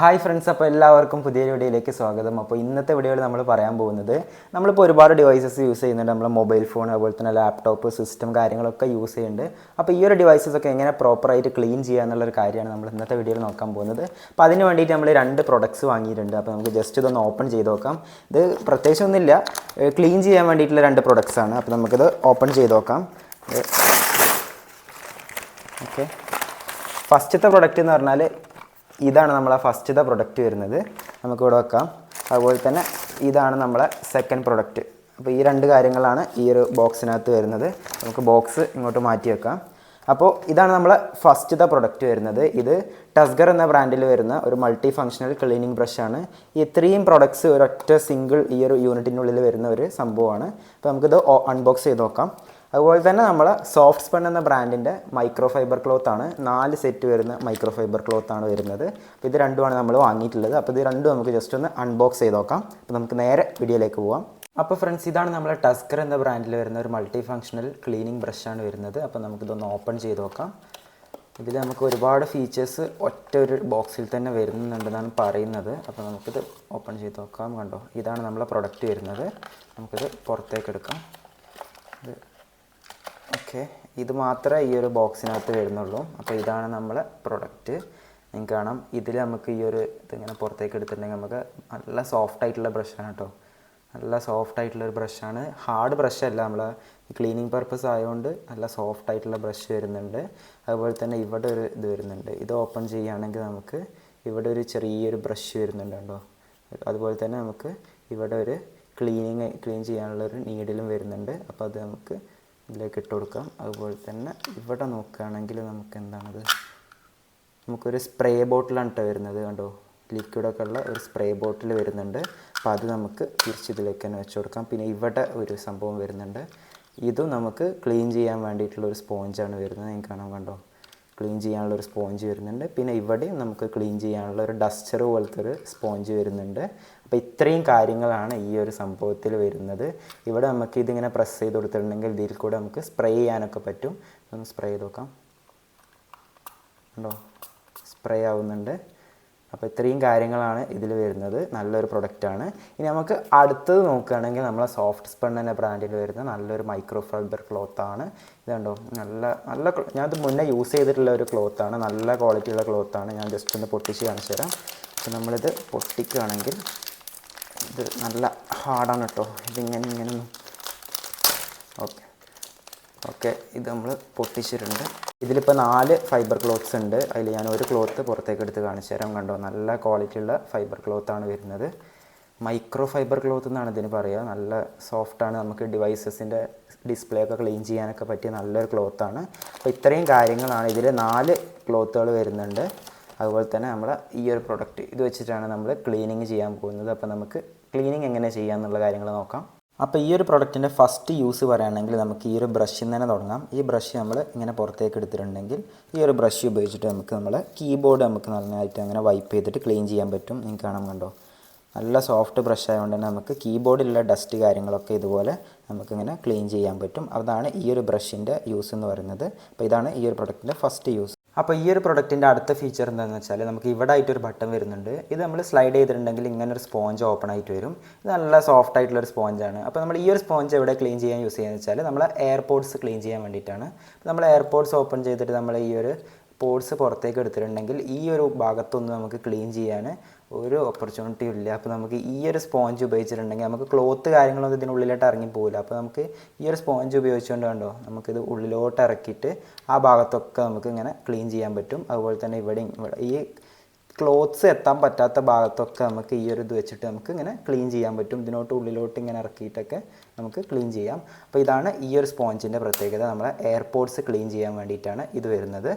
Hi friends, അപ്പോൾ എല്ലാവർക്കും പുതിയൊരു വീഡിയോയിലേക്ക് സ്വാഗതം. അപ്പോൾ ഇന്നത്തെ വീഡിയോയിൽ നമ്മൾ പറയാൻ പോകുന്നത്, നമ്മളിപ്പോൾ ഒരുപാട് ഡിവൈസസ് യൂസ് ചെയ്യുന്നുണ്ട്. നമ്മൾ മൊബൈൽ ഫോൺ, അതുപോലെ തന്നെ ലാപ്ടോപ്പ്, സിസ്റ്റം കാര്യങ്ങളൊക്കെ യൂസ് ചെയ്യുന്നുണ്ട്. അപ്പോൾ ഈ ഒരു ഡിവൈസസ് ഒക്കെ എങ്ങനെ പ്രോപ്പറായിട്ട് ക്ലീൻ ചെയ്യുക എന്നുള്ളൊരു കാര്യമാണ് നമ്മൾ ഇന്നത്തെ വീഡിയോയിൽ നോക്കാൻ പോകുന്നത്. അപ്പോൾ അതിന് വേണ്ടിയിട്ട് നമ്മൾ രണ്ട് പ്രൊഡക്ട്സ് വാങ്ങിയിട്ടുണ്ട്. അപ്പോൾ നമുക്ക് ജസ്റ്റ് ഇതൊന്ന് ഓപ്പൺ ചെയ്ത് നോക്കാം. ഇത് പ്രത്യേകിച്ചൊന്നുമില്ല, ക്ലീൻ ചെയ്യാൻ വേണ്ടിയിട്ടുള്ള രണ്ട് പ്രൊഡക്ട്സാണ്. അപ്പോൾ നമുക്കിത് ഓപ്പൺ ചെയ്ത് നോക്കാം. ഓക്കെ, ഫസ്റ്റത്തെ പ്രൊഡക്റ്റ് എന്ന് പറഞ്ഞാൽ ഇതാണ് നമ്മളെ ഫസ്റ്റത്തെ പ്രൊഡക്റ്റ് വരുന്നത്. നമുക്കിവിടെ വെക്കാം. അതുപോലെ തന്നെ ഇതാണ് നമ്മളെ സെക്കൻഡ് പ്രൊഡക്റ്റ്. അപ്പോൾ ഈ രണ്ട് കാര്യങ്ങളാണ് ഈ ഒരു ബോക്സിനകത്ത് വരുന്നത്. നമുക്ക് ബോക്സ് ഇങ്ങോട്ട് മാറ്റി വെക്കാം. അപ്പോൾ ഇതാണ് നമ്മളെ ഫസ്റ്റത്തെ പ്രൊഡക്റ്റ് വരുന്നത്. ഇത് ടസ്ഗർ എന്ന ബ്രാൻഡിൽ വരുന്ന ഒരു മൾട്ടി ഫങ്ഷണൽ ക്ലീനിങ് ബ്രഷാണ്. ഇത്രയും പ്രൊഡക്ട്സ് ഒരൊറ്റ സിംഗിൾ ഈ ഒരു യൂണിറ്റിനുള്ളിൽ വരുന്ന ഒരു സംഭവമാണ്. അപ്പോൾ നമുക്കിത് അൺബോക്സ് ചെയ്ത് നോക്കാം. അതുപോലെ തന്നെ നമ്മൾ സോഫ്റ്റ് സ്പൺ എന്ന ബ്രാൻഡിൻ്റെ മൈക്രോ ഫൈബർ ക്ലോത്താണ്, 4 സെറ്റ് വരുന്ന മൈക്രോ ഫൈബർ ക്ലോത്താണ് വരുന്നത്. അപ്പോൾ ഇത് രണ്ടുമാണ് നമ്മൾ വാങ്ങിയിട്ടുള്ളത്. അപ്പോൾ ഇത് രണ്ടും നമുക്ക് ജസ്റ്റ് ഒന്ന് അൺബോക്സ് ചെയ്ത് നോക്കാം. അപ്പോൾ നമുക്ക് നേരെ വീഡിയോയിലേക്ക് പോവാം. അപ്പോൾ ഫ്രണ്ട്സ്, ഇതാണ് നമ്മളെ ടസ്കർ എന്ന ബ്രാൻഡിൽ വരുന്ന ഒരു മൾട്ടി ഫങ്ഷണൽ ക്ലീനിങ് ബ്രഷാണ് വരുന്നത്. അപ്പോൾ നമുക്കിതൊന്ന് ഓപ്പൺ ചെയ്ത് നോക്കാം. ഇതിൽ നമുക്ക് ഒരുപാട് ഫീച്ചേഴ്സ് ഒറ്റ ഒരു ബോക്സിൽ തന്നെ വരുന്നുണ്ടെന്നാണ് പറയുന്നത്. അപ്പോൾ നമുക്കിത് ഓപ്പൺ ചെയ്ത് നോക്കാം. കണ്ടോ, ഇതാണ് നമ്മളെ പ്രൊഡക്റ്റ് വരുന്നത്. നമുക്കിത് പുറത്തേക്ക് എടുക്കാം. ഓക്കെ, ഇത് മാത്രമേ ഈ ഒരു ബോക്സിനകത്ത് വരുന്നുള്ളൂ. അപ്പോൾ ഇതാണ് നമ്മളെ പ്രൊഡക്റ്റ്. നിങ്ങൾക്ക് കാണാം, ഇതിൽ നമുക്ക് ഈ ഒരു ഇതിങ്ങനെ പുറത്തേക്ക് എടുത്തിട്ടുണ്ടെങ്കിൽ നമുക്ക് നല്ല സോഫ്റ്റ് ആയിട്ടുള്ള ബ്രഷാണ് കേട്ടോ. നല്ല സോഫ്റ്റ് ആയിട്ടുള്ളൊരു ബ്രഷാണ്, ഹാർഡ് ബ്രഷല്ല. നമ്മൾ ക്ലീനിങ് പർപ്പസ് ആയതുകൊണ്ട് നല്ല സോഫ്റ്റ് ആയിട്ടുള്ള ബ്രഷ് വരുന്നുണ്ട്. അതുപോലെ തന്നെ ഇവിടെ ഒരു ഇത് വരുന്നുണ്ട്. ഇത് ഓപ്പൺ ചെയ്യുകയാണെങ്കിൽ നമുക്ക് ഇവിടെ ഒരു ചെറിയൊരു ബ്രഷ് വരുന്നുണ്ട് കേട്ടോ. അതുപോലെ തന്നെ നമുക്ക് ഇവിടെ ഒരു ക്ലീൻ ചെയ്യാനുള്ളൊരു നീഡിലും വരുന്നുണ്ട്. അപ്പോൾ അത് നമുക്ക് ഇതിലേക്ക് ഇട്ട് കൊടുക്കാം. അതുപോലെ തന്നെ ഇവിടെ നോക്കുകയാണെങ്കിൽ നമുക്ക് എന്താണത്, നമുക്കൊരു സ്പ്രേ ബോട്ടിലാണ് കേട്ടോ വരുന്നത്. കണ്ടോ, ലിക്വിഡൊക്കെ ഉള്ള ഒരു സ്പ്രേ ബോട്ടിൽ വരുന്നുണ്ട്. അപ്പോൾ അത് നമുക്ക് തിരിച്ചിതിലേക്ക് തന്നെ വെച്ച് കൊടുക്കാം. പിന്നെ ഇവിടെ ഒരു സംഭവം വരുന്നുണ്ട്. ഇതും നമുക്ക് ക്ലീൻ ചെയ്യാൻ വേണ്ടിയിട്ടുള്ളൊരു സ്പോഞ്ചാണ് വരുന്നത്. നിങ്ങൾക്ക് കാണാൻ, കണ്ടോ, ക്ലീൻ ചെയ്യാനുള്ളൊരു സ്പോഞ്ച് വരുന്നുണ്ട്. പിന്നെ ഇവിടെയും നമുക്ക് ക്ലീൻ ചെയ്യാനുള്ള ഒരു ഡസ്റ്റർ പോലത്തെ ഒരു സ്പോഞ്ച് വരുന്നുണ്ട്. അപ്പോൾ ഇത്രയും കാര്യങ്ങളാണ് ഈ ഒരു സംഭവത്തിൽ വരുന്നത്. ഇവിടെ നമുക്ക് ഇതിങ്ങനെ പ്രസ് ചെയ്ത് കൊടുത്തിട്ടുണ്ടെങ്കിൽ ഇതിൽ കൂടെ നമുക്ക് സ്പ്രേ ചെയ്യാനൊക്കെ പറ്റും. ഒന്ന് സ്പ്രേ ചെയ്ത് നോക്കാം. ഉണ്ടോ, സ്പ്രേ ആവുന്നുണ്ട്. അപ്പോൾ ഇത്രയും കാര്യങ്ങളാണ് ഇതിൽ വരുന്നത്. നല്ലൊരു പ്രൊഡക്റ്റാണ്. ഇനി നമുക്ക് അടുത്തത് നോക്കുകയാണെങ്കിൽ നമ്മളെ സോഫ്റ്റ് സ്പൺ എന്ന ബ്രാൻഡിൽ വരുന്ന നല്ലൊരു മൈക്രോ ഫൈബർ ക്ലോത്താണ്. ഇതുണ്ടോ, നല്ല ഞാനത് മുന്നേ യൂസ് ചെയ്തിട്ടുള്ള ഒരു ക്ലോത്താണ്. നല്ല ക്വാളിറ്റിയുള്ള ക്ലോത്താണ്. ഞാൻ ജസ്റ്റ് ഒന്ന് പൊട്ടിച്ച് കാണിച്ചു തരാം. അപ്പോൾ നമ്മളിത് പൊട്ടിക്കുകയാണെങ്കിൽ ഇത് നല്ല ഹാർഡാണ് കേട്ടോ. ഇങ്ങനെ ഓക്കെ, ഇത് നമ്മൾ പൊട്ടിച്ചിട്ടുണ്ട്. ഇതിലിപ്പോൾ 4 ഫൈബർ ക്ലോത്ത്സ് ഉണ്ട്. അതിൽ ഞാൻ ഒരു ക്ലോത്ത് പുറത്തേക്ക് എടുത്ത് കാണിച്ചു തരാം. കണ്ടോ, നല്ല ക്വാളിറ്റിയുള്ള ഫൈബർ ക്ലോത്താണ് വരുന്നത്. മൈക്രോ ഫൈബർ ക്ലോത്ത് എന്നാണ് ഇതിന് പറയുക. നല്ല സോഫ്റ്റാണ്. നമുക്ക് ഡിവൈസസിൻ്റെ ഡിസ്പ്ലേ ഒക്കെ ക്ലീൻ ചെയ്യാനൊക്കെ പറ്റിയ നല്ലൊരു ക്ലോത്താണ്. അപ്പോൾ ഇത്രയും കാര്യങ്ങളാണ് ഇതിൽ 4 ക്ലോത്തുകൾ വരുന്നുണ്ട്. അതുപോലെ തന്നെ നമ്മൾ ഈ ഒരു പ്രൊഡക്റ്റ് ഇത് വെച്ചിട്ടാണ് നമ്മൾ ക്ലീനിങ് ചെയ്യാൻ പോകുന്നത്. അപ്പോൾ നമുക്ക് ക്ലീനിങ് എങ്ങനെ ചെയ്യാമെന്നുള്ള കാര്യങ്ങൾ നോക്കാം. അപ്പോൾ ഈ ഒരു പ്രൊഡക്റ്റിൻ്റെ ഫസ്റ്റ് യൂസ് പറയുകയാണെങ്കിൽ നമുക്ക് ഈ ഒരു ബ്രഷിൽ നിന്ന് തന്നെ തുടങ്ങാം. ഈ ബ്രഷ് നമ്മൾ ഇങ്ങനെ പുറത്തേക്ക് എടുത്തിട്ടുണ്ടെങ്കിൽ ഈ ഒരു ബ്രഷ് ഉപയോഗിച്ചിട്ട് നമുക്ക് നമ്മളെ കീബോർഡ് നമുക്ക് നന്നായിട്ട് അങ്ങനെ വൈപ്പ് ചെയ്തിട്ട് ക്ലീൻ ചെയ്യാൻ പറ്റും. നിങ്ങൾക്ക് കാണാൻ, കണ്ടോ, നല്ല സോഫ്റ്റ് ബ്രഷ് ആയതുകൊണ്ട് തന്നെ നമുക്ക് കീബോർഡിലുള്ള ഡസ്റ്റ് കാര്യങ്ങളൊക്കെ ഇതുപോലെ നമുക്കിങ്ങനെ ക്ലീൻ ചെയ്യാൻ പറ്റും. അതാണ് ഈ ഒരു ബ്രഷിൻ്റെ യൂസ് എന്ന് പറയുന്നത്. അപ്പോൾ ഇതാണ് ഈ ഒരു പ്രൊഡക്റ്റിൻ്റെ ഫസ്റ്റ് യൂസ്. അപ്പോൾ ഈ ഒരു പ്രൊഡക്റ്റിൻ്റെ അടുത്ത ഫീച്ചർ എന്താണെന്ന് വെച്ചാൽ നമുക്ക് ഇവിടെ ആയിട്ടൊരു ബട്ടൺ വരുന്നുണ്ട്. ഇത് നമ്മൾ സ്ലൈഡ് ചെയ്തിട്ടുണ്ടെങ്കിൽ ഇങ്ങനെ ഒരു സ്പോഞ്ച് ഓപ്പൺ ആയിട്ട് വരും. ഇത് നല്ല സോഫ്റ്റ് ആയിട്ടുള്ളൊരു സ്പോഞ്ചാണ്. അപ്പോൾ നമ്മൾ ഈ ഒരു സ്പോഞ്ച് എവിടെ ക്ലീൻ ചെയ്യാൻ യൂസ് ചെയ്യുന്നത് വെച്ചാൽ നമ്മൾ എയർപോഡ്സ് ക്ലീൻ ചെയ്യാൻ വേണ്ടിയിട്ടാണ്. നമ്മൾ എയർപോഡ്സ് ഓപ്പൺ ചെയ്തിട്ട് നമ്മൾ ഈ ഒരു പോഡ്സ് പുറത്തേക്ക് എടുത്തിട്ടുണ്ടെങ്കിൽ ഈ ഒരു ഭാഗത്തൊന്നും നമുക്ക് ക്ലീൻ ചെയ്യാൻ ഒരു ഓപ്പർച്യൂണിറ്റിയും ഇല്ല. അപ്പോൾ നമുക്ക് ഈ ഒരു സ്പോഞ്ച് ഉപയോഗിച്ചിട്ടുണ്ടെങ്കിൽ നമുക്ക് ക്ലോത്ത് കാര്യങ്ങളൊന്നും ഇതിനുള്ളിലോട്ട് ഇറങ്ങിപ്പോവില്ല. അപ്പോൾ നമുക്ക് ഈ ഒരു സ്പോഞ്ച് ഉപയോഗിച്ചുകൊണ്ട്, കണ്ടോ, നമുക്കിത് ഉള്ളിലോട്ട് ഇറക്കിയിട്ട് ആ ഭാഗത്തൊക്കെ നമുക്ക് ഇങ്ങനെ ക്ലീൻ ചെയ്യാൻ പറ്റും. അതുപോലെ തന്നെ ഇവിടെ ഈ ക്ലോത്ത്സ് എത്താൻ പറ്റാത്ത ഭാഗത്തൊക്കെ നമുക്ക് ഈ ഒരു ഇത് വെച്ചിട്ട് നമുക്ക് ഇങ്ങനെ ക്ലീൻ ചെയ്യാൻ പറ്റും. ഇതിനോട്ട് ഉള്ളിലോട്ട് ഇങ്ങനെ ഇറക്കിയിട്ടൊക്കെ നമുക്ക് ക്ലീൻ ചെയ്യാം. അപ്പോൾ ഇതാണ് ഈ ഒരു സ്പോഞ്ചിൻ്റെ പ്രത്യേകത. നമ്മളെ എയർപോഡ്സ് ക്ലീൻ ചെയ്യാൻ വേണ്ടിയിട്ടാണ് ഇത് വരുന്നത്.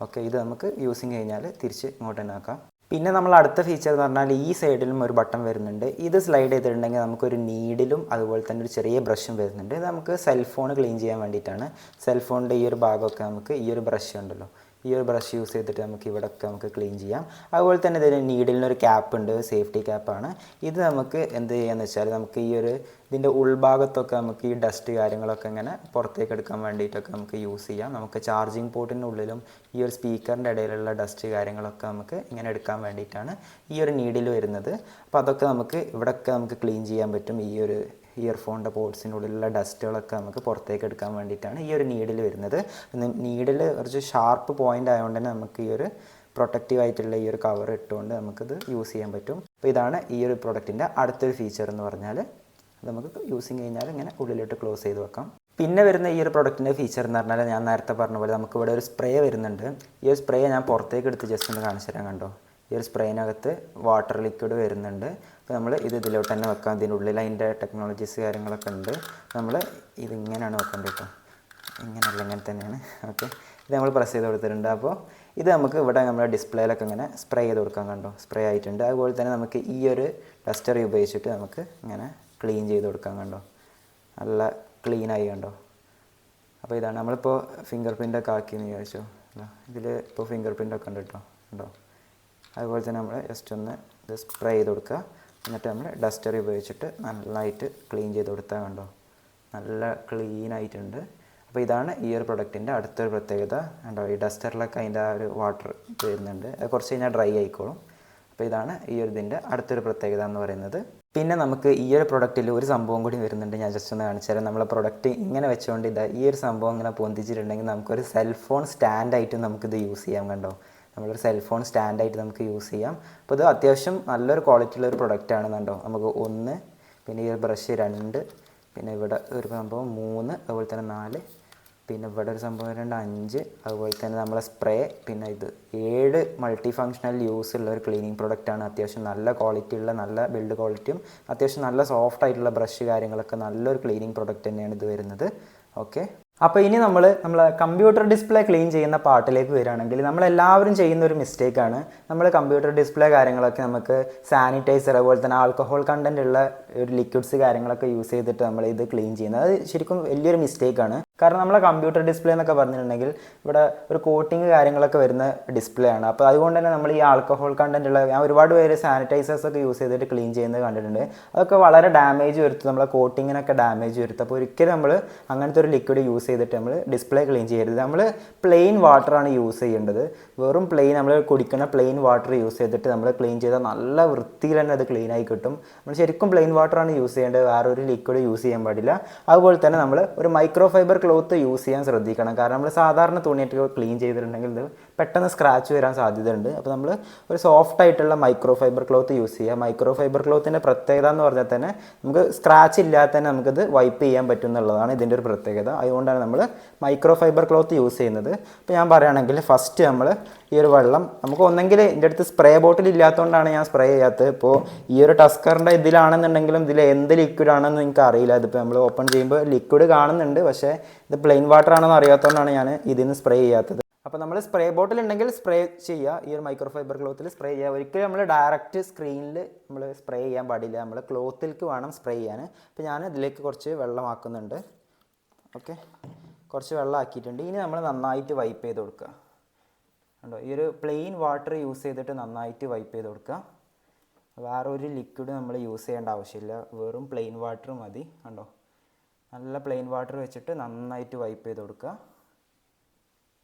ഓക്കെ, ഇത് നമുക്ക് യൂസിങ് കഴിഞ്ഞാൽ തിരിച്ച് ഇങ്ങോട്ട് തന്നെ ആക്കാം. പിന്നെ നമ്മൾ അടുത്ത ഫീച്ചർ എന്ന് പറഞ്ഞാൽ ഈ സൈഡിലും ഒരു ബട്ടൺ വരുന്നുണ്ട്. ഇത് സ്ലൈഡ് ചെയ്തിട്ടുണ്ടെങ്കിൽ നമുക്കൊരു നീഡിലും അതുപോലെ തന്നെ ഒരു ചെറിയ ബ്രഷും വരുന്നുണ്ട്. ഇത് നമുക്ക് സെൽഫോൺ ക്ലീൻ ചെയ്യാൻ വേണ്ടിയിട്ടാണ്. സെൽഫോണിൻ്റെ ഈ ഒരു ഭാഗമൊക്കെ നമുക്ക് ഈ ഒരു ബ്രഷ് ഉണ്ടല്ലോ, ഈ ഒരു ബ്രഷ് യൂസ് ചെയ്തിട്ട് നമുക്ക് ഇവിടെയൊക്കെ നമുക്ക് ക്ലീൻ ചെയ്യാം. അതുപോലെ തന്നെ ഇതിന് നീഡിലിനൊരു ക്യാപ്പ് ഉണ്ട്, സേഫ്റ്റി ക്യാപ്പാണ്. ഇത് നമുക്ക് എന്ത് ചെയ്യാന്ന് വെച്ചാൽ നമുക്ക് ഈ ഒരു ഇതിൻ്റെ ഉൾഭാഗത്തൊക്കെ നമുക്ക് ഈ ഡസ്റ്റ് കാര്യങ്ങളൊക്കെ ഇങ്ങനെ പുറത്തേക്ക് എടുക്കാൻ വേണ്ടിയിട്ടൊക്കെ നമുക്ക് യൂസ് ചെയ്യാം. നമുക്ക് ചാർജിങ് പോർട്ടിൻ്റെ ഉള്ളിലും ഈ ഒരു സ്പീക്കറിൻ്റെ ഇടയിലുള്ള ഡസ്റ്റ് കാര്യങ്ങളൊക്കെ നമുക്ക് ഇങ്ങനെ എടുക്കാൻ വേണ്ടിയിട്ടാണ് ഈ ഒരു നീഡിൽ വരുന്നത്. അപ്പോൾ അതൊക്കെ നമുക്ക് ഇവിടെയൊക്കെ നമുക്ക് ക്ലീൻ ചെയ്യാൻ പറ്റും. ഈ ഒരു ഇയർഫോണിൻ്റെ പോർട്സിൻ്റെ ഉള്ളിലുള്ള ഡസ്റ്റുകളൊക്കെ നമുക്ക് പുറത്തേക്ക് എടുക്കാൻ വേണ്ടിയിട്ടാണ് ഈ ഒരു നീഡിൽ വരുന്നത്. നീഡിൽ കുറച്ച് ഷാർപ്പ് പോയിൻ്റ് ആയതുകൊണ്ട് തന്നെ നമുക്ക് ഈ ഒരു പ്രൊട്ടക്റ്റീവ് ആയിട്ടുള്ള ഈ ഒരു കവർ ഇട്ടുകൊണ്ട് നമുക്കിത് യൂസ് ചെയ്യാൻ പറ്റും. അപ്പോൾ ഇതാണ് ഈ ഒരു പ്രൊഡക്റ്റിൻ്റെ അടുത്തൊരു ഫീച്ചർ എന്ന് പറഞ്ഞാൽ നമുക്ക് യൂസിങ് കഴിഞ്ഞാൽ ഇങ്ങനെ ഉള്ളിലോട്ട് ക്ലോസ് ചെയ്ത് വെക്കാം. പിന്നെ വരുന്ന ഈ ഒരു പ്രൊഡക്റ്റിൻ്റെ ഫീച്ചർ എന്ന് പറഞ്ഞാൽ ഞാൻ നേരത്തെ പറഞ്ഞ പോലെ നമുക്കിവിടെ ഒരു സ്പ്രേ വരുന്നുണ്ട്. ഈ ഒരു സ്പ്രേ ഞാൻ പുറത്തേക്ക് എടുത്ത് ജസ്റ്റ് ഒന്ന് കാണിച്ചു തരാൻ. കണ്ടോ, ഈ ഒരു സ്പ്രേനകത്ത് വാട്ടർ ലിക്വിഡ് വരുന്നുണ്ട്. അപ്പോൾ നമ്മൾ ഇതിലോട്ട് തന്നെ വെക്കാം. ഇതിൻ്റെ ഉള്ളിൽ അതിൻ്റെ ടെക്നോളജീസ് കാര്യങ്ങളൊക്കെ ഉണ്ട്. നമ്മൾ ഇതിങ്ങനെയാണ് വെക്കേണ്ടത് കേട്ടോ, ഇങ്ങനെയല്ല ഇങ്ങനെ തന്നെയാണ്. ഓക്കെ, ഇത് നമ്മൾ പ്രസ് ചെയ്ത് കൊടുത്തിട്ടുണ്ട്. അപ്പോൾ ഇത് നമുക്ക് ഇവിടെ നമ്മുടെ ഡിസ്പ്ലേയിലൊക്കെ ഇങ്ങനെ സ്പ്രേ ചെയ്ത് കൊടുക്കാൻ. കണ്ടോ, സ്പ്രേ ആയിട്ടുണ്ട്. അതുപോലെ തന്നെ നമുക്ക് ഈ ഒരു ഡസ്റ്റർ ഉപയോഗിച്ചിട്ട് നമുക്ക് ഇങ്ങനെ ക്ലീൻ ചെയ്ത് കൊടുക്കാൻ. കണ്ടോ, നല്ല ക്ലീനായി. കണ്ടോ, അപ്പോൾ ഇതാണ് നമ്മളിപ്പോൾ ഫിംഗർ പ്രിൻ്റൊക്കെ ആക്കിയെന്ന് വിചാരിച്ചോ. ഇതിൽ ഇപ്പോൾ ഫിംഗർ പ്രിൻ്റൊക്കെ ഉണ്ട് കേട്ടോ. കണ്ടോ, അതുപോലെ തന്നെ നമ്മൾ ജസ്റ്റ് ഒന്ന് ഇത് സ്പ്രേ ചെയ്ത് കൊടുക്കുക. എന്നിട്ട് നമ്മൾ ഡസ്റ്റർ ഉപയോഗിച്ചിട്ട് നല്ലതായിട്ട് ക്ലീൻ ചെയ്ത് കൊടുത്താൽ കണ്ടോ, നല്ല ക്ലീനായിട്ടുണ്ട്. അപ്പോൾ ഇതാണ് ഈ ഒരു പ്രൊഡക്റ്റിൻ്റെ അടുത്തൊരു പ്രത്യേകത. കണ്ടോ, ഈ ഡസ്റ്ററിലൊക്കെ അതിൻ്റെ ആ ഒരു വാട്ടർ വരുന്നുണ്ട്, അത് കുറച്ച് കഴിഞ്ഞാൽ ഡ്രൈ ആയിക്കോളും. അപ്പോൾ ഇതാണ് ഈ ഒരു ഇതിൻ്റെ അടുത്തൊരു പ്രത്യേകത എന്ന് പറയുന്നത്. പിന്നെ നമുക്ക് ഈ ഒരു പ്രൊഡക്റ്റിൽ ഒരു സംഭവം കൂടി വരുന്നുണ്ട്. ഞാൻ ജസ്റ്റ് ഒന്ന് കാണിച്ചു തരാം. നമ്മളെ പ്രൊഡക്റ്റ് ഇങ്ങനെ വെച്ചുകൊണ്ട് ഈ ഒരു സംഭവം ഇങ്ങനെ പൊന്തിച്ചിട്ടുണ്ടെങ്കിൽ നമുക്കൊരു സെൽഫോൺ സ്റ്റാൻഡായിട്ട് നമുക്കിത് യൂസ് ചെയ്യാം. കണ്ടോ, നമ്മളൊരു സെൽഫോൺ സ്റ്റാൻഡായിട്ട് നമുക്ക് യൂസ് ചെയ്യാം. അപ്പോൾ ഇത് അത്യാവശ്യം നല്ലൊരു ക്വാളിറ്റിയുള്ള ഒരു പ്രൊഡക്റ്റാണ്. കണ്ടോ, നമുക്ക് 1, പിന്നെ ഈ ഒരു ബ്രഷ് 2, പിന്നെ ഇവിടെ ഒരു സംഭവം 3, അതുപോലെ തന്നെ 4, പിന്നെ ഇവിടെ ഒരു സംഭവം 2, 5, അതുപോലെ തന്നെ നമ്മളെ സ്പ്രേ, പിന്നെ ഇത് 7 മൾട്ടി ഫങ്ഷണൽ യൂസ് ഉള്ള ഒരു ക്ലീനിങ് പ്രൊഡക്റ്റാണ്. അത്യാവശ്യം നല്ല ക്വാളിറ്റി ഉള്ള, നല്ല ബിൽഡ് ക്വാളിറ്റിയും അത്യാവശ്യം നല്ല സോഫ്റ്റ് ആയിട്ടുള്ള ബ്രഷ് കാര്യങ്ങളൊക്കെ നല്ലൊരു ക്ലീനിങ് പ്രൊഡക്റ്റ് തന്നെയാണ് ഇത് വരുന്നത്. ഓക്കെ, അപ്പോൾ ഇനി നമ്മളെ കമ്പ്യൂട്ടർ ഡിസ്പ്ലേ ക്ലീൻ ചെയ്യുന്ന പാർട്ടിലേക്ക് വരികയാണെങ്കിൽ നമ്മളെല്ലാവരും ചെയ്യുന്ന ഒരു മിസ്റ്റേക്കാണ്. നമ്മൾ കമ്പ്യൂട്ടർ ഡിസ്പ്ലേ കാര്യങ്ങളൊക്കെ നമുക്ക് സാനിറ്റൈസർ, അതുപോലെ തന്നെ ആൽക്കഹോൾ കണ്ടൻ്റ് ഉള്ള ഒരു ലിക്വിഡ്സ് കാര്യങ്ങളൊക്കെ യൂസ് ചെയ്തിട്ട് നമ്മൾ ഇത് ക്ലീൻ ചെയ്യുന്നത്. അത് ശരിക്കും വലിയൊരു മിസ്റ്റേക്കാണ്. കാരണം നമ്മളെ കമ്പ്യൂട്ടർ ഡിസ്പ്ലേ എന്നൊക്കെ പറഞ്ഞിട്ടുണ്ടെങ്കിൽ ഇവിടെ ഒരു കോട്ടിങ് കാര്യങ്ങളൊക്കെ വരുന്ന ഡിസ്പ്ലേ ആണ്. അപ്പോൾ അതുകൊണ്ട് തന്നെ നമ്മൾ ഈ ആൽക്കഹോൾ കണ്ടൻ്റ് ഉള്ള, ഞാൻ ഒരുപാട് പേര് സാനിറ്റൈസേഴ്സൊക്കെ യൂസ് ചെയ്തിട്ട് ക്ലീൻ ചെയ്യുന്നത് കണ്ടിട്ടുണ്ട്. അതൊക്കെ വളരെ ഡാമേജ് വരുത്തും, നമ്മളെ കോട്ടിങ്ങിനൊക്കെ ഡാമേജ് വരുത്തും. അപ്പോൾ ഒരിക്കലും നമ്മൾ അങ്ങനത്തെ ഒരു ലിക്വിഡ് യൂസ് ചെയ്തിട്ട് നമ്മൾ ഡിസ്പ്ലേ ക്ലീൻ ചെയ്യരുത്. നമ്മൾ പ്ലെയിൻ വാട്ടറാണ് യൂസ് ചെയ്യേണ്ടത്. വെറും പ്ലെയിൻ നമ്മൾ കുടിക്കുന്ന പ്ലെയിൻ വാട്ടർ യൂസ് ചെയ്തിട്ട് നമ്മൾ ക്ലീൻ ചെയ്താൽ നല്ല വൃത്തിയിൽ തന്നെ അത് ക്ലീൻ ആയി കിട്ടും. നമ്മൾ ശരിക്കും പ്ലെയിൻ വാട്ടറാണ് യൂസ് ചെയ്യേണ്ടത്, വേറെ ഒരു ലിക്വിഡ് യൂസ് ചെയ്യാൻ പാടില്ല. അതുപോലെ തന്നെ നമ്മൾ ഒരു മൈക്രോ ഫൈബർ ക്ലോത്ത് യൂസ് ചെയ്യാൻ ശ്രദ്ധിക്കണം. കാരണം നമ്മൾ സാധാരണ തുണിയായിട്ട് ക്ലീൻ ചെയ്തിട്ടുണ്ടെങ്കിൽ ഇത് പെട്ടെന്ന് സ്ക്രാച്ച് വരാൻ സാധ്യതയുണ്ട്. അപ്പോൾ നമ്മൾ ഒരു സോഫ്റ്റ് ആയിട്ടുള്ള മൈക്രോ ഫൈബർ ക്ലോത്ത് യൂസ് ചെയ്യുക. മൈക്രോ ഫൈബർ ക്ലോത്തിൻ്റെ പ്രത്യേകത എന്ന് പറഞ്ഞാൽ തന്നെ നമുക്ക് സ്ക്രാച്ച് ഇല്ലാതെ തന്നെ നമുക്കിത് വൈപ്പ് ചെയ്യാൻ പറ്റും എന്നുള്ളതാണ് ഇതിൻ്റെ ഒരു പ്രത്യേകത. അതുകൊണ്ടാണ് നമ്മൾ മൈക്രോ ഫൈബർ ക്ലോത്ത് യൂസ് ചെയ്യുന്നത്. ഇപ്പോൾ ഞാൻ പറയുകയാണെങ്കിൽ ഫസ്റ്റ് നമ്മൾ ഈ ഒരു വെള്ളം നമുക്ക് ഒന്നെങ്കിൽ എൻ്റെ അടുത്ത് സ്പ്രേ ബോട്ടിൽ ഇല്ലാത്തതുകൊണ്ടാണ് ഞാൻ സ്പ്രേ ചെയ്യാത്തത്. ഇപ്പോൾ ഈ ഒരു ടസ്കറിൻ്റെ ഇതിലാണെന്നുണ്ടെങ്കിലും ഇതിൽ എന്ത് ലിക്വിഡ് ആണെന്ന് എനിക്ക് അറിയില്ല. ഇതിപ്പോൾ നമ്മൾ ഓപ്പൺ ചെയ്യുമ്പോൾ ലിക്വിഡ് കാണുന്നുണ്ട്, പക്ഷേ ഇത് പ്ലെയിൻ വാട്ടർ ആണെന്ന് അറിയാത്തതുകൊണ്ടാണ് ഞാൻ ഇതിൽ നിന്ന് സ്പ്രേ ചെയ്യാത്തത്. അപ്പോൾ നമ്മൾ സ്പ്രേ ബോട്ടിൽ ഉണ്ടെങ്കിൽ സ്പ്രേ ചെയ്യുക, ഈ ഒരു മൈക്രോ ഫൈബർ ക്ലോത്തിൽ സ്പ്രേ ചെയ്യുക. ഒരിക്കലും നമ്മൾ ഡയറക്റ്റ് സ്ക്രീനിൽ നമ്മൾ സ്പ്രേ ചെയ്യാൻ പാടില്ല, നമ്മൾ ക്ലോത്തിലേക്ക് വേണം സ്പ്രേ ചെയ്യാൻ. അപ്പോൾ ഞാൻ ഇതിലേക്ക് കുറച്ച് വെള്ളമാക്കുന്നുണ്ട്. ഓക്കെ, കുറച്ച് വെള്ളം ആക്കിയിട്ടുണ്ട്. ഇനി നമ്മൾ നന്നായിട്ട് വൈപ്പ് ചെയ്ത് കൊടുക്കുക. കണ്ടോ, ഈ ഒരു പ്ലെയിൻ വാട്ടർ യൂസ് ചെയ്തിട്ട് നന്നായിട്ട് വൈപ്പ് ചെയ്ത് കൊടുക്കുക. വേറെ ഒരു ലിക്വിഡ് നമ്മൾ യൂസ് ചെയ്യേണ്ട ആവശ്യമില്ല, വെറും പ്ലെയിൻ വാട്ടർ മതി. കണ്ടോ, നല്ല പ്ലെയിൻ വാട്ടർ വെച്ചിട്ട് നന്നായിട്ട് വൈപ്പ് ചെയ്ത് കൊടുക്കുക.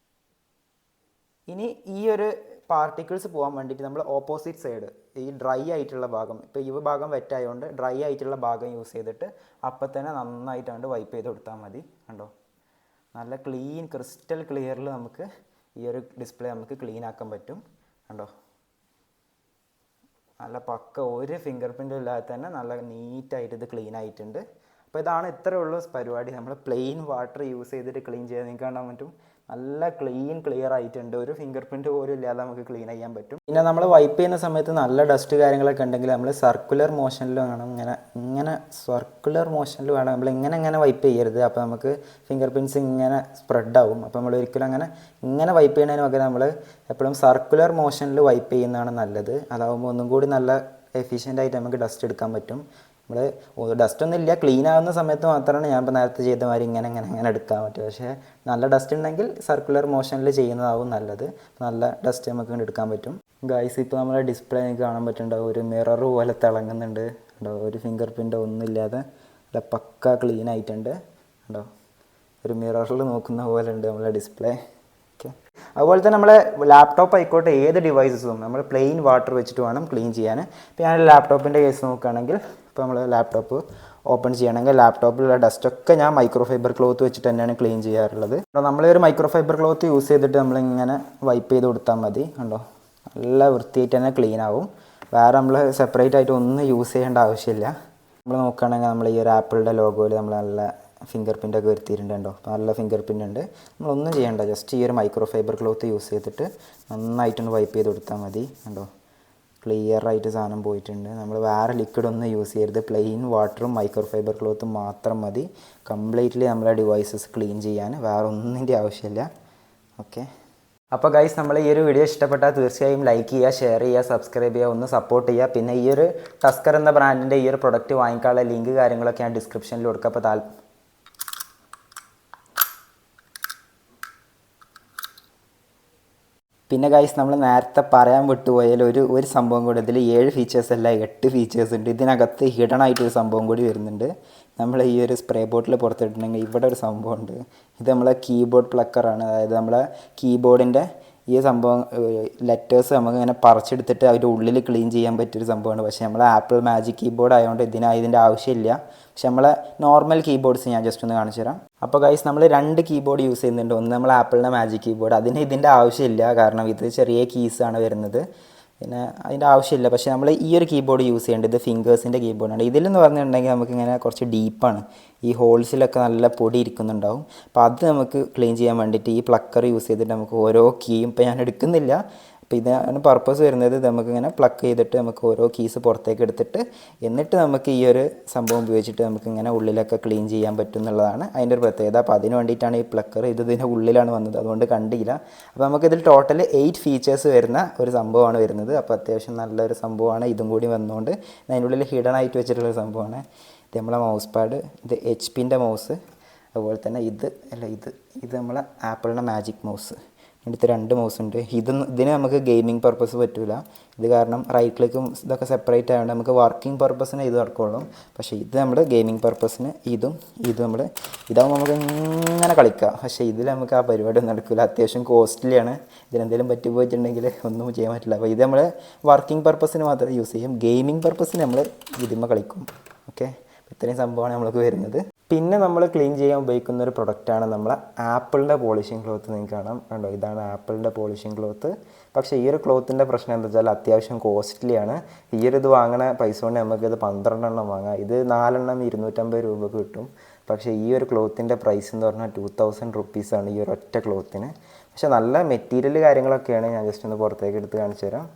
ഇനി ഈ ഒരു പാർട്ടിക്കിൾസ് പോകാൻ വേണ്ടിയിട്ട് നമ്മൾ ഓപ്പോസിറ്റ് സൈഡ്, ഈ ഡ്രൈ ആയിട്ടുള്ള ഭാഗം, ഇപ്പോൾ ഈ ഭാഗം വെറ്റായതുകൊണ്ട് ഡ്രൈ ആയിട്ടുള്ള ഭാഗം യൂസ് ചെയ്തിട്ട് അപ്പം തന്നെ നന്നായിട്ടാണ്ട് വൈപ്പ് ചെയ്ത് കൊടുത്താൽ മതി. കണ്ടോ, നല്ല ക്ലീൻ ക്രിസ്റ്റൽ ക്ലിയറിൽ നമുക്ക് ഈ ഒരു ഡിസ്പ്ലേ നമുക്ക് ക്ലീൻ ആക്കാൻ പറ്റും. കണ്ടോ, നല്ല പക്ക ഒരു ഫിംഗർ പ്രിൻറ്റും ഇല്ലാതെ തന്നെ നല്ല നീറ്റായിട്ട് ഇത് ക്ലീൻ ആയിട്ടുണ്ട്. അപ്പോൾ ഇതാണ് ഇത്രയേ ഉള്ളൂ പരിപാടി. നമ്മൾ പ്ലെയിൻ വാട്ടർ യൂസ് ചെയ്തിട്ട് ക്ലീൻ ചെയ്യാൻ നിങ്ങൾക്ക് കാണാൻ പറ്റും. നല്ല ക്ലിയർ ആയിട്ടുണ്ട്, ഒരു ഫിംഗർ പ്രിൻറ്റ് പോലും ഇല്ലാതെ നമുക്ക് ക്ലീൻ ചെയ്യാൻ പറ്റും. പിന്നെ നമ്മൾ വൈപ്പ് ചെയ്യുന്ന സമയത്ത് നല്ല ഡസ്റ്റ് കാര്യങ്ങളൊക്കെ ഉണ്ടെങ്കിൽ നമ്മൾ സർക്കുലർ മോഷനിൽ വേണം, ഇങ്ങനെ സർക്കുലർ മോഷനിൽ വേണം, നമ്മൾ ഇങ്ങനെ വൈപ്പ് ചെയ്യരുത്. അപ്പോൾ നമുക്ക് ഫിംഗർ പ്രിൻറ്റ്സ് ഇങ്ങനെ സ്പ്രെഡ് ആവും. അപ്പോൾ നമ്മൾ ഒരിക്കലും ഇങ്ങനെ വൈപ്പ് ചെയ്യുന്നതിന് പകരം നമ്മൾ എപ്പോഴും സർക്കുലർ മോഷനിൽ വൈപ്പ് ചെയ്യുന്നതാണ് നല്ലത്. അതാവുമ്പോൾ ഒന്നും കൂടി നല്ല എഫിഷ്യൻ്റ് ആയിട്ട് നമുക്ക് ഡസ്റ്റ് എടുക്കാൻ പറ്റും. നമ്മൾ ഡസ്റ്റ് ഒന്നും ഇല്ല, ക്ലീൻ ആകുന്ന സമയത്ത് മാത്രമാണ് ഞാൻ ഇപ്പോൾ നേരത്തെ ചെയ്ത മാതിരി ഇങ്ങനെ എടുക്കാൻ പറ്റും. പക്ഷേ നല്ല ഡസ്റ്റ് ഉണ്ടെങ്കിൽ സർക്കുലർ മോഷനിൽ ചെയ്യുന്നതാവും നല്ലത്. നല്ല ഡസ്റ്റ് നമുക്ക് എടുക്കാൻ പറ്റും. ഗൈസ് ഇപ്പോൾ നമ്മളെ ഡിസ്പ്ലേ എനിക്ക് കാണാൻ പറ്റുന്നുണ്ടാവും, ഒരു മിറർ പോലെ തിളങ്ങുന്നുണ്ട്. ഉണ്ടോ, ഒരു ഫിംഗർ പ്രിൻ്റ് ഒന്നുമില്ലാതെ നല്ല പക്ക ക്ലീൻ ആയിട്ടുണ്ട്. ഉണ്ടോ, ഒരു മിററിൽ നോക്കുന്ന പോലെ ഉണ്ട് നമ്മളെ ഡിസ്പ്ലേ. ഓക്കെ, അതുപോലെ തന്നെ നമ്മളെ ലാപ്ടോപ്പ് ആയിക്കോട്ടെ ഏത് ഡിവൈസസും നമ്മൾ പ്ലെയിൻ വാട്ടർ വെച്ചിട്ട് വേണം ക്ലീൻ ചെയ്യാൻ. ഇപ്പോൾ ഞാൻ ലാപ്ടോപ്പിൻ്റെ കേസ് നോക്കുകയാണെങ്കിൽ, ഇപ്പോൾ നമ്മൾ ലാപ്ടോപ്പ് ഓപ്പൺ ചെയ്യണമെങ്കിൽ ലാപ്ടോപ്പിലുള്ള ഡസ്റ്റൊക്കെ ഞാൻ മൈക്രോ ഫൈബർ ക്ലോത്ത് വെച്ചിട്ട് തന്നെയാണ് ക്ലീൻ ചെയ്യാറുള്ളത്. അപ്പോൾ നമ്മളൊരു മൈക്രോ ഫൈബർ ക്ലോത്ത് യൂസ് ചെയ്തിട്ട് നമ്മളിങ്ങനെ വൈപ്പ് ചെയ്ത് കൊടുത്താൽ മതി. കണ്ടോ, നല്ല വൃത്തിയായിട്ട് തന്നെ ക്ലീൻ ആവും. വേറെ നമ്മൾ സെപ്പറേറ്റ് ആയിട്ട് ഒന്നും യൂസ് ചെയ്യേണ്ട ആവശ്യമില്ല. നമ്മൾ നോക്കുകയാണെങ്കിൽ നമ്മൾ ഈ ഒരു ആപ്പിളിൻ്റെ ലോഗോയിൽ നമ്മൾ നല്ല ഫിംഗർ പ്രിൻ്റൊക്കെ വരുത്തിയിട്ടുണ്ട്. കണ്ടോ, നല്ല ഫിംഗർ പ്രിൻ്റ് ഉണ്ട്. നമ്മളൊന്നും ചെയ്യേണ്ട, ജസ്റ്റ് ഈ ഒരു മൈക്രോ ഫൈബർ ക്ലോത്ത് യൂസ് ചെയ്തിട്ട് നന്നായിട്ടൊന്ന് വൈപ്പ് ചെയ്ത് കൊടുത്താൽ മതി. കണ്ടോ, ക്ലിയർ ആയിട്ട് സാധനം പോയിട്ടുണ്ട്. നമ്മൾ വേറെ ലിക്വിഡ് ഒന്നും യൂസ് ചെയ്യരുത്, പ്ലെയിൻ വാട്ടറും മൈക്രോ ഫൈബർ ക്ലോത്തും മാത്രം മതി കംപ്ലീറ്റ്ലി നമ്മളെ ഡിവൈസസ് ക്ലീൻ ചെയ്യാൻ. വേറെ ഒന്നിൻ്റെ ആവശ്യമില്ല. ഓക്കെ, അപ്പോൾ ഗൈസ് നമ്മൾ ഈ ഒരു വീഡിയോ ഇഷ്ടപ്പെട്ടാൽ തീർച്ചയായും ലൈക്ക് ചെയ്യുക, ഷെയർ ചെയ്യുക, സബ്സ്ക്രൈബ് ചെയ്യുക, ഒന്ന് സപ്പോർട്ട് ചെയ്യുക. പിന്നെ ഈ ഒരു ടസ്കർ എന്ന ബ്രാൻഡിൻ്റെ ഈ ഒരു പ്രൊഡക്റ്റ് വാങ്ങിക്കാനുള്ള ലിങ്ക് കാര്യങ്ങളൊക്കെ ഞാൻ ഡിസ്ക്രിപ്ഷനിൽ കൊടുക്കുക. അപ്പോൾ പിന്നെ ഗൈസ് നമ്മൾ നേരത്തെ പറയാൻ വിട്ടുപോയാൽ ഒരു സംഭവം കൂടി, ഇതിൽ 7 ഫീച്ചേഴ്സ് അല്ല 8 ഫീച്ചേഴ്സ് ഉണ്ട്. ഇതിനകത്ത് ഹിഡൻ ആയിട്ടൊരു സംഭവം കൂടി വരുന്നുണ്ട്. നമ്മൾ ഈ ഒരു സ്പ്രേ ബോട്ടിൽ പുറത്തിട്ടുണ്ടെങ്കിൽ ഇവിടെ ഒരു സംഭവമുണ്ട്. ഇത് നമ്മളെ കീബോർഡ് പ്ലക്കറാണ്. അതായത് നമ്മളെ കീബോർഡിൻ്റെ ഈ സംഭവം ലെറ്റേഴ്സ് നമുക്ക് ഇങ്ങനെ പറിച്ചെടുത്തിട്ട് അതിൻ്റെ ഉള്ളിൽ ക്ലീൻ ചെയ്യാൻ പറ്റിയൊരു സംഭവമാണ്. പക്ഷേ നമ്മളെ ആപ്പിൾ മാജിക് കീബോർഡ് ആയതുകൊണ്ട് ഇതിൻ്റെ ആവശ്യമില്ല. പക്ഷെ നമ്മളെ നോർമൽ കീബോർഡ്സ് ഞാൻ ജസ്റ്റ് ഒന്ന് കാണിച്ചു തരാം. അപ്പോൾ ഗൈസ് നമ്മൾ 2 കീബോർഡ് യൂസ് ചെയ്യുന്നുണ്ട്. ഒന്ന് നമ്മൾ ആപ്പിളിൻ്റെ മാജിക് കീബോർഡ്, ഇതിൻ്റെ ആവശ്യമില്ല, കാരണം ഇത് ചെറിയ കീസാണ് വരുന്നത്, പിന്നെ അതിൻ്റെ ആവശ്യമില്ല. പക്ഷേ നമ്മൾ ഈ ഒരു കീബോർഡ് യൂസ് ചെയ്യേണ്ടത് ഇത് ഫിംഗേഴ്സിൻ്റെ കീബോർഡാണ്. ഇതിലെന്ന് പറഞ്ഞിട്ടുണ്ടെങ്കിൽ നമുക്കിങ്ങനെ കുറച്ച് ഡീപ്പാണ്, ഈ ഹോൾസിലൊക്കെ നല്ല പൊടി ഇരിക്കുന്നുണ്ടാവും. അപ്പോൾ അത് നമുക്ക് ക്ലീൻ ചെയ്യാൻ വേണ്ടിയിട്ട് ഈ പ്ലക്കർ യൂസ് ചെയ്തിട്ട് നമുക്ക് ഓരോ കീയും, ഇപ്പോൾ ഞാൻ എടുക്കുന്നില്ല, അപ്പോൾ ഇതാണ് പർപ്പസ് വരുന്നത്. നമുക്കിങ്ങനെ പ്ലക്ക് ചെയ്തിട്ട് നമുക്ക് ഓരോ കീസ് പുറത്തേക്ക് എടുത്തിട്ട് എന്നിട്ട് നമുക്ക് ഈ ഒരു സംഭവം ഉപയോഗിച്ചിട്ട് നമുക്കിങ്ങനെ ഉള്ളിലൊക്കെ ക്ലീൻ ചെയ്യാൻ പറ്റും എന്നുള്ളതാണ് അതിൻ്റെ ഒരു പ്രത്യേകത. അപ്പോൾ അതിന് വേണ്ടിയിട്ടാണ് ഈ പ്ലക്കർ, ഇതിൻ്റെ ഉള്ളിലാണ് വന്നത്, അതുകൊണ്ട് കണ്ടില്ല. അപ്പോൾ നമുക്കിതിൽ ടോട്ടൽ 8 ഫീച്ചേഴ്സ് വരുന്ന ഒരു സംഭവമാണ് വരുന്നത്. അപ്പോൾ അത്യാവശ്യം നല്ലൊരു സംഭവമാണ്. ഇതും കൂടി വന്നുകൊണ്ട് അതിൻ്റെ ഉള്ളിൽ ഹിഡൻ ആയിട്ട് വെച്ചിട്ടുള്ളൊരു സംഭവമാണ്. ഇത് നമ്മളെ മൗസ് പാഡ്, ഇത് HP മൗസ്, അതുപോലെ തന്നെ ഇത് നമ്മളെ ആപ്പിളിൻ്റെ മാജിക് മൗസ്. അടുത്ത് 2 മൗസ് ഉണ്ട്. ഇതിന് നമുക്ക് ഗെയിമിംഗ് പർപ്പസ് പറ്റില്ല. ഇത് കാരണം റൈറ്റ് ക്ലിക്കും ഇതൊക്കെ സെപ്പറേറ്റ് ആയതുകൊണ്ട് നമുക്ക് വർക്കിംഗ് പർപ്പസിന് ഇത് നടക്കുള്ളൂ. പക്ഷേ ഇത് നമ്മൾ ഗെയിമിംഗ് പർപ്പസിന് ഇതാകുമ്പോൾ നമുക്ക് ഇങ്ങനെ കളിക്കാം. പക്ഷേ ഇതിൽ നമുക്ക് ആ പരിപാടി ഒന്നും നടക്കില്ല, അത്യാവശ്യം കോസ്റ്റ്ലിയാണ്. ഇതിനെന്തെങ്കിലും പറ്റി പോയിട്ടുണ്ടെങ്കിൽ ഒന്നും ചെയ്യാൻ പറ്റില്ല. അപ്പോൾ ഇത് നമ്മൾ വർക്കിംഗ് പർപ്പസിന് മാത്രമേ യൂസ് ചെയ്യും, ഗെയിമിംഗ് പർപ്പസിന് നമ്മൾ ഇതിന്മേൽ കളിക്കും. ഓക്കെ, ഇത്രയും സംഭവമാണ് നമ്മൾക്ക് വരുന്നത്. പിന്നെ നമ്മൾ ക്ലീൻ ചെയ്യാൻ ഉപയോഗിക്കുന്ന ഒരു പ്രൊഡക്റ്റാണ് നമ്മളെ ആപ്പിളിൻ്റെ പോളിഷിംഗ് ക്ലോത്ത്. നിങ്ങൾക്ക് കാണാം, കണ്ടോ, ഇതാണ് ആപ്പിളിൻ്റെ പോളിഷിംഗ് ക്ലോത്ത്. പക്ഷേ ഈ ഒരു ക്ലോത്തിൻ്റെ പ്രശ്നം എന്താ വെച്ചാൽ അത്യാവശ്യം കോസ്റ്റ്ലിയാണ്. ഇത് വാങ്ങണ പൈസ കൊണ്ട് നമുക്കിത് 12 എണ്ണം വാങ്ങാം. ഇത് 4 എണ്ണം 250 രൂപക്ക് കിട്ടും. പക്ഷേ ഈ ഒരു ക്ലോത്തിൻ്റെ പ്രൈസ് എന്ന് പറഞ്ഞാൽ 2000 റുപ്പീസാണ് ഈ ഒരു ഒറ്റ ക്ലോത്തിന്. പക്ഷേ നല്ല മെറ്റീരിയൽ കാര്യങ്ങളൊക്കെയാണ്. ഞാൻ ജസ്റ്റ് ഒന്ന് പുറത്തേക്ക് എടുത്ത് കാണിച്ചു തരാം.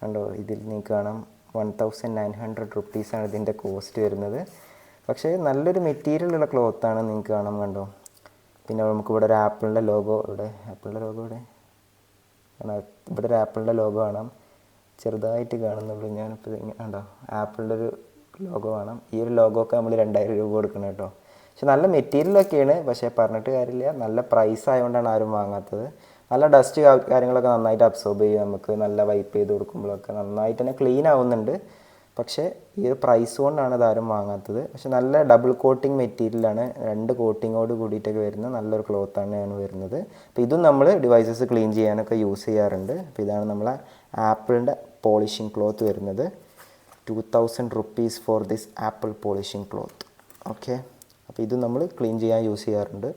കണ്ടോ, ഇതിൽ നിങ്ങൾക്ക് കാണാം 1900 റുപ്പീസാണ് ഇതിൻ്റെ കോസ്റ്റ് വരുന്നത്. പക്ഷേ നല്ലൊരു മെറ്റീരിയലുള്ള ക്ലോത്താണ്, നിങ്ങൾക്ക് കാണാം. കണ്ടോ, പിന്നെ നമുക്കിവിടെ ഒരു ആപ്പിളിൻ്റെ ലോഗോ, ഇവിടെ ഒരു ആപ്പിളിൻ്റെ ലോഗോ കാണാം, ചെറുതായിട്ട് കാണുന്നുള്ളൂ. ഞാനിപ്പോൾ കണ്ടോ, ആപ്പിളിൻ്റെ ഒരു ലോഗോ കാണാം. ഈ ഒരു ലോഗോ ഒക്കെ നമ്മൾ 2000 രൂപ കൊടുക്കണം കേട്ടോ. പക്ഷെ നല്ല മെറ്റീരിയലൊക്കെയാണ്, പക്ഷേ പറഞ്ഞിട്ട് കാര്യമില്ല, നല്ല പ്രൈസ് ആയതുകൊണ്ടാണ് ആരും വാങ്ങാത്തത്. നല്ല ഡസ്റ്റ് കാര്യങ്ങളൊക്കെ നന്നായിട്ട് അബ്സോർബ് ചെയ്യും, നമുക്ക് നല്ല വൈപ്പ് ചെയ്ത് കൊടുക്കുമ്പോഴൊക്കെ നന്നായിട്ട് തന്നെ ക്ലീൻ ആവുന്നുണ്ട്. പക്ഷേ ഈ ഒരു പ്രൈസ് കൊണ്ടാണ് ഇതാരും വാങ്ങാത്തത്. പക്ഷെ നല്ല ഡബിൾ കോട്ടിങ് മെറ്റീരിയലാണ്, 2 കോട്ടിങ്ങോട് കൂടിയിട്ടൊക്കെ വരുന്ന നല്ലൊരു ക്ലോത്താണ് വരുന്നത്. അപ്പോൾ ഇതും നമ്മൾ ഡിവൈസസ് ക്ലീൻ ചെയ്യാനൊക്കെ യൂസ് ചെയ്യാറുണ്ട്. അപ്പോൾ ഇതാണ് നമ്മളെ ആപ്പിളിൻ്റെ പോളിഷിംഗ് ക്ലോത്ത് വരുന്നത്. 2000 rupees for this apple polishing cloth. Okay, അപ്പോൾ ഇത് നമ്മൾ ക്ലീൻ ചെയ്യാൻ യൂസ് ചെയ്യാറുണ്ട്.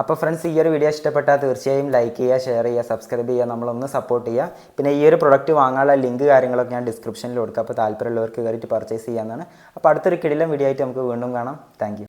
അപ്പോൾ ഫ്രണ്ട്സ്, ഈ ഒരു വീഡിയോ ഇഷ്ടപ്പെട്ടാൽ തീർച്ചയായും ലൈക്ക് ചെയ്യുക, ഷെയർ ചെയ്യുക, സബ്സ്ക്രൈബ് ചെയ്യുക, നമ്മളൊന്ന് സപ്പോർട്ട് ചെയ്യുക. പിന്നെ ഈ ഒരു പ്രൊഡക്റ്റ് വാങ്ങാനുള്ള ലിങ്ക് കാര്യങ്ങളൊക്കെ ഞാൻ ഡിസ്ക്രിപ്ഷനിൽ കൊടുക്കുക. അപ്പോൾ താല്പര്യമുള്ളവർക്ക് കയറിയിട്ട് പർച്ചേസ് ചെയ്യാവുന്നതാണ്. അപ്പോൾ അടുത്തൊരു കിടിലൻ വീഡിയോ ആയിട്ട് നമുക്ക് വീണ്ടും കാണാം. താങ്ക്